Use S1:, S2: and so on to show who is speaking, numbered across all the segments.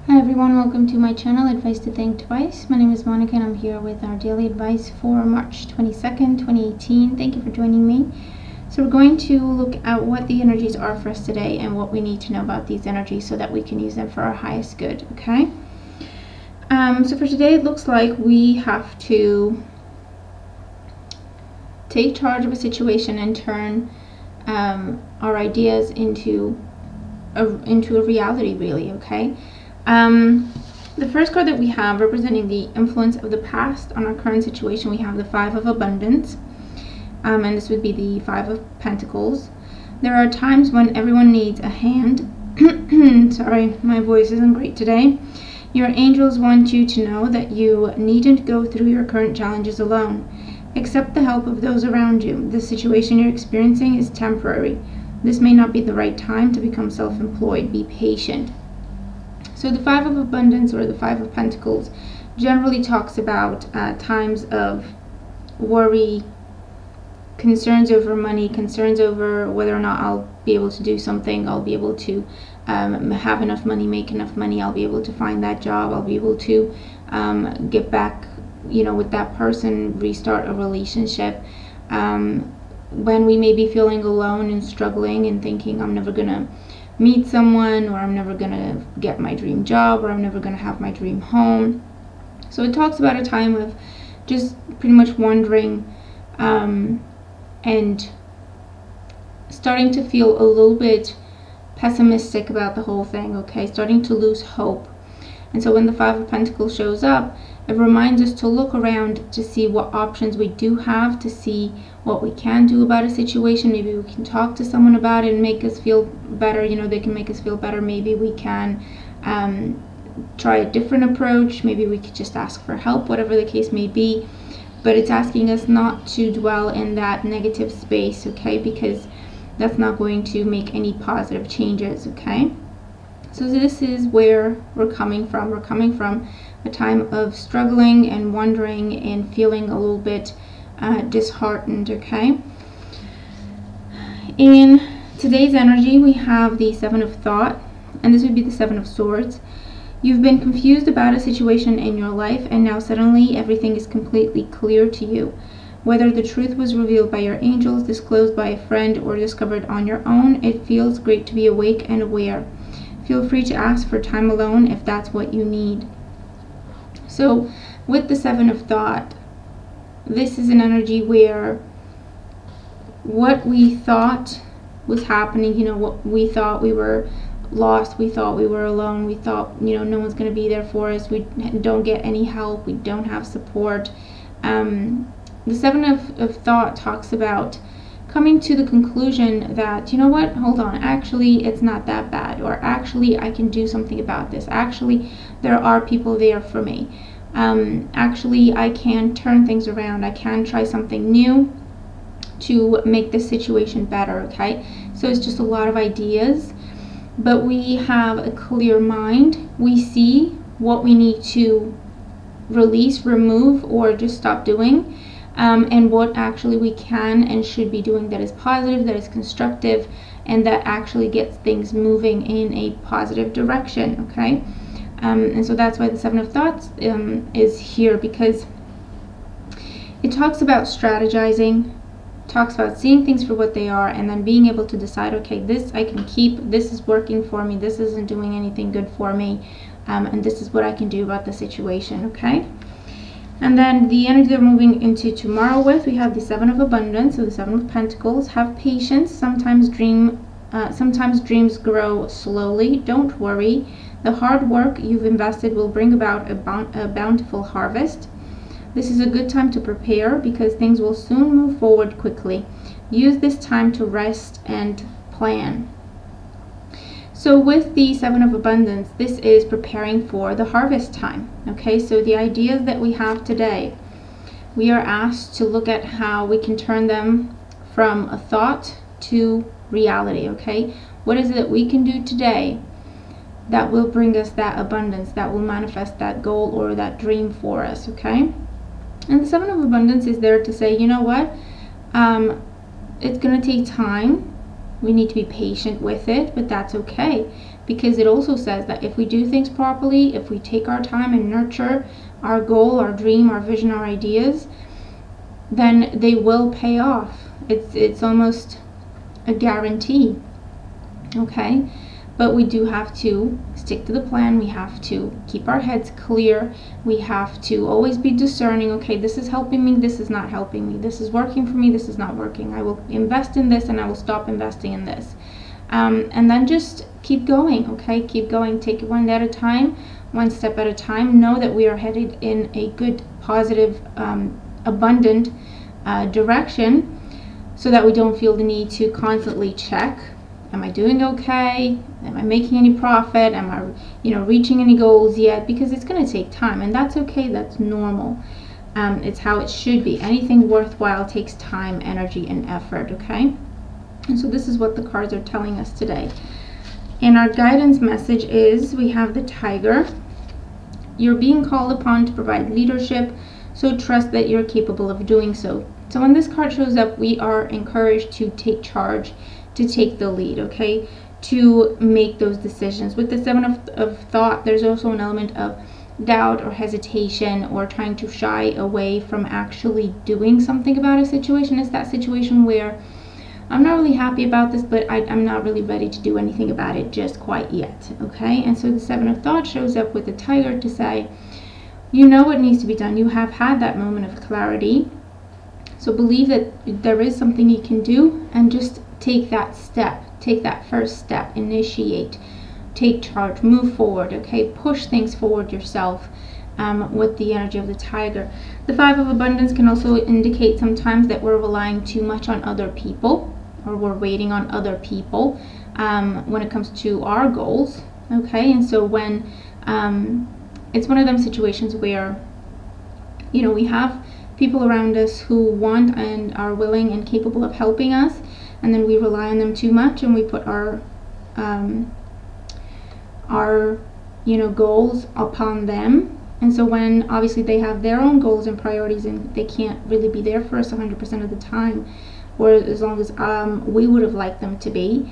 S1: Hi everyone, welcome to my channel, Advice to Think Twice. My name is Monica and I'm here with our daily advice for March 22nd, 2018. Thank you for joining me. So we're going to look at what the energies are for us today and what we need to know about these energies so that we can use them for our highest good, okay? So for today, it looks like we have to take charge of a situation and turn our ideas into a reality, really, okay? The first card that we have representing the influence of the past on our current situation, we have the Five of Abundance, and this would be the Five of Pentacles. There are times when everyone needs a hand. Sorry, my voice isn't great today. Your angels want you to know that you needn't go through your current challenges alone. Accept the help of those around you. The situation you're experiencing is temporary. This may not be the right time to become self-employed. Be patient. So the Five of Abundance, or the Five of Pentacles, generally talks about times of worry, concerns over money, concerns over whether or not I'll be able to do something, I'll be able to have enough money, make enough money, I'll be able to find that job, I'll be able to get back, with that person, restart a relationship. When we may be feeling alone and struggling and thinking, I'm never gonna meet someone, or I'm never gonna get my dream job, or I'm never gonna have my dream home. So it talks about a time of just pretty much wondering and starting to feel a little bit pessimistic about the whole thing, okay? Starting to lose hope. And so when the Five of Pentacles shows up, it reminds us to look around to see what options we do have, to see what we can do about a situation. Maybe we can talk to someone about it and make us feel better. They can make us feel better. Maybe we can try a different approach. Maybe we could just ask for help, whatever the case may be. But it's asking us not to dwell in that negative space, okay? Because that's not going to make any positive changes, okay? So this is where we're coming from. We're coming from a time of struggling and wondering and feeling a little bit disheartened, okay? In today's energy, we have the Seven of Thought, and this would be the Seven of Swords. You've been confused about a situation in your life, and now suddenly everything is completely clear to you. Whether the truth was revealed by your angels, disclosed by a friend, or discovered on your own, it feels great to be awake and aware. Feel free to ask for time alone if that's what you need. So with the Seven of Thought, this is an energy where what we thought was happening, what we thought we were lost, we thought we were alone, we thought, no one's going to be there for us, we don't get any help, we don't have support. The Seven of Thought talks about coming to the conclusion that, hold on, actually it's not that bad, or actually I can do something about this, actually there are people there for me, actually I can turn things around, I can try something new to make this situation better, okay? So it's just a lot of ideas, but we have a clear mind. We see what we need to release, remove, or just stop doing, and what actually we can and should be doing that is positive, that is constructive, and that actually gets things moving in a positive direction, okay? And so that's why the Seven of Thoughts is here, because it talks about strategizing, talks about seeing things for what they are, and then being able to decide, okay, this I can keep, this is working for me, this isn't doing anything good for me, and this is what I can do about the situation, okay? And then the energy that we're moving into tomorrow with, we have the Seven of Abundance, so the Seven of Pentacles. Have patience. Sometimes dreams grow slowly. Don't worry. The hard work you've invested will bring about a bountiful harvest. This is a good time to prepare because things will soon move forward quickly. Use this time to rest and plan. So with the Seven of Abundance, this is preparing for the harvest time, okay? So the ideas that we have today, we are asked to look at how we can turn them from a thought to reality, okay? What is it that we can do today that will bring us that abundance, that will manifest that goal or that dream for us, okay? And the Seven of Abundance is there to say, you know what? It's going to take time. We need to be patient with it, but that's okay, because it also says that if we do things properly, if we take our time and nurture our goal, our dream, our vision, our ideas, then they will pay off. It's almost a guarantee. Okay, but we do have to stick to the plan. We have to keep our heads clear. We have to always be discerning. Okay, this is helping me, this is not helping me, this is working for me, this is not working. I will invest in this and I will stop investing in this. And then just keep going. Okay, keep going. Take it one day at a time, one step at a time. Know that we are headed in a good, positive, abundant direction, so that we don't feel the need to constantly check. Am I doing okay? Am I making any profit? Am I, reaching any goals yet? Because it's going to take time, and that's okay. That's normal. It's how it should be. Anything worthwhile takes time, energy, and effort. Okay. And so this is what the cards are telling us today. And our guidance message is, we have the Tiger. You're being called upon to provide leadership, so trust that you're capable of doing so. So when this card shows up, we are encouraged to take charge, to take the lead, okay, to make those decisions. With the Seven of Thought, there's also an element of doubt or hesitation or trying to shy away from actually doing something about a situation. It's that situation where I'm not really happy about this, but I'm not really ready to do anything about it just quite yet, okay? And so the Seven of Thought shows up with the Tiger to say, you know what needs to be done. You have had that moment of clarity. So believe that there is something you can do, and just take that step. Take that first step. Initiate. Take charge. Move forward, okay? Push things forward yourself with the energy of the Tiger. The Five of Abundance can also indicate sometimes that we're relying too much on other people, or we're waiting on other people when it comes to our goals, okay? And so when it's one of them situations where, we have people around us who want and are willing and capable of helping us, and then we rely on them too much, and we put our goals upon them. And so when obviously they have their own goals and priorities, and they can't really be there for us 100% of the time, or as long as we would have liked them to be,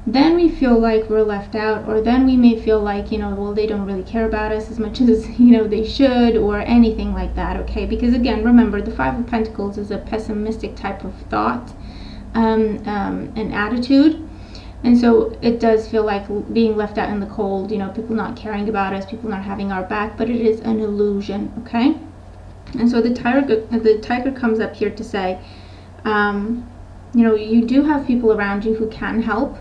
S1: then we feel like we're left out, or then we may feel like, well, they don't really care about us as much as, they should, or anything like that, okay? Because again, remember, the Five of Pentacles is a pessimistic type of thought and attitude. And so it does feel like being left out in the cold, people not caring about us, people not having our back, but it is an illusion, okay? And so the Tiger comes up here to say, you do have people around you who can help,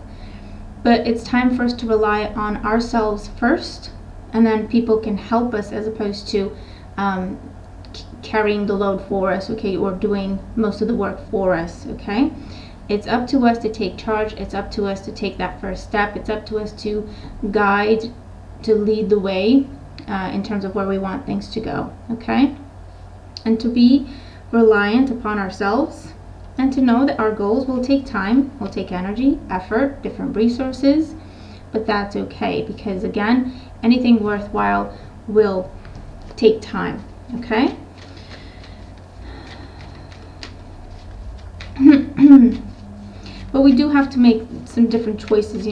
S1: but it's time for us to rely on ourselves first, and then people can help us as opposed to carrying the load for us, okay, or doing most of the work for us, okay? It's up to us to take charge. It's up to us to take that first step. It's up to us to guide, to lead the way in terms of where we want things to go, okay? And to be reliant upon ourselves, and to know that our goals will take time, will take energy, effort, different resources, but that's okay, because again, anything worthwhile will take time, okay? But we do have to make some different choices,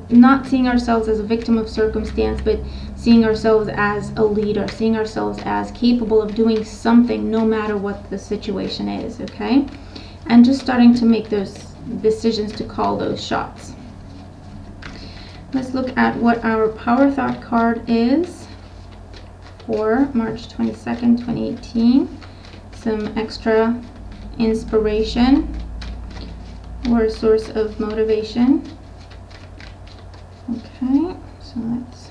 S1: not seeing ourselves as a victim of circumstance, but seeing ourselves as a leader, seeing ourselves as capable of doing something no matter what the situation is, okay? And just starting to make those decisions to call those shots. Let's look at what our Power Thought card is for March 22nd, 2018. Some extra inspiration or a source of motivation. Okay, so let's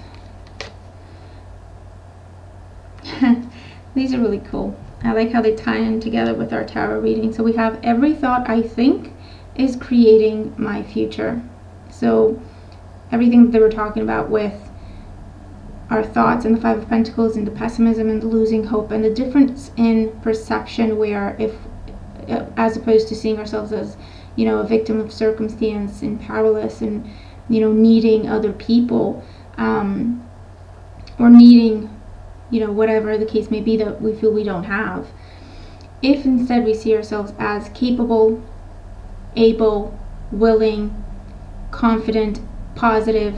S1: these are really cool. I like how they tie in together with our tarot reading. So we have, every thought I think is creating my future. So everything that we're talking about with our thoughts and the Five of Pentacles and the pessimism and the losing hope and the difference in perception, where if as opposed to seeing ourselves as a victim of circumstance and powerless and needing other people or needing whatever the case may be that we feel we don't have. If instead we see ourselves as capable, able, willing, confident, positive,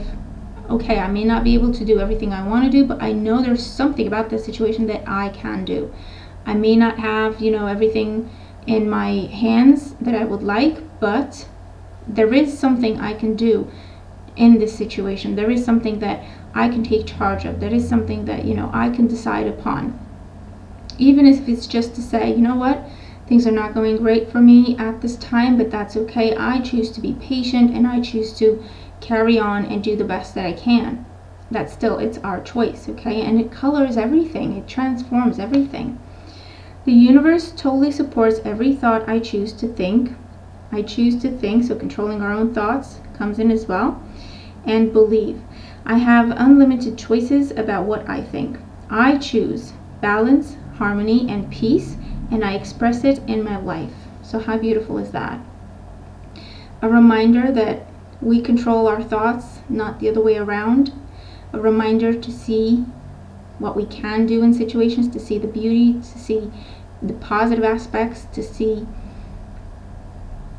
S1: okay, I may not be able to do everything I want to do, but I know there's something about this situation that I can do. I may not have, everything in my hands that I would like, but there is something I can do in this situation. There is something that I can take charge of. There is something that, I can decide upon. Even if it's just to say, you know what, things are not going great for me at this time, but that's okay. I choose to be patient and I choose to carry on and do the best that I can. That's still, it's our choice, okay? And it colors everything. It transforms everything. The universe totally supports every thought I choose to think. I choose to think, so controlling our own thoughts comes in as well. And believe. I have unlimited choices about what I think. I choose balance, harmony, and peace, and I express it in my life. So how beautiful is that? A reminder that we control our thoughts, not the other way around. A reminder to see what we can do in situations, to see the beauty, to see the positive aspects, to see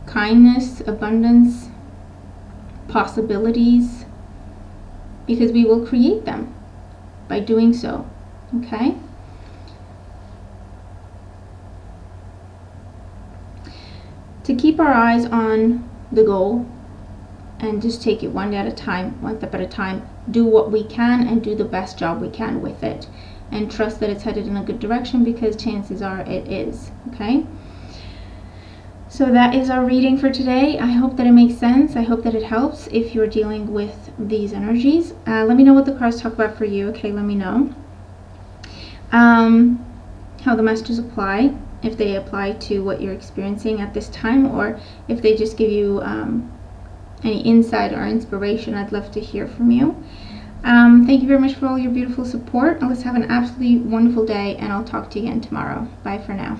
S1: kindness, abundance, possibilities, because we will create them by doing so, okay? To keep our eyes on the goal and just take it one day at a time, one step at a time, do what we can and do the best job we can with it, and trust that it's headed in a good direction, because chances are it is, okay? So that is our reading for today. I hope that it makes sense. I hope that it helps if you're dealing with these energies. Let me know what the cards talk about for you, okay? Let me know how the messages apply, if they apply to what you're experiencing at this time, or if they just give you any insight or inspiration. I'd love to hear from you. Thank you very much for all your beautiful support. Let's have an absolutely wonderful day, and I'll talk to you again tomorrow. Bye for now.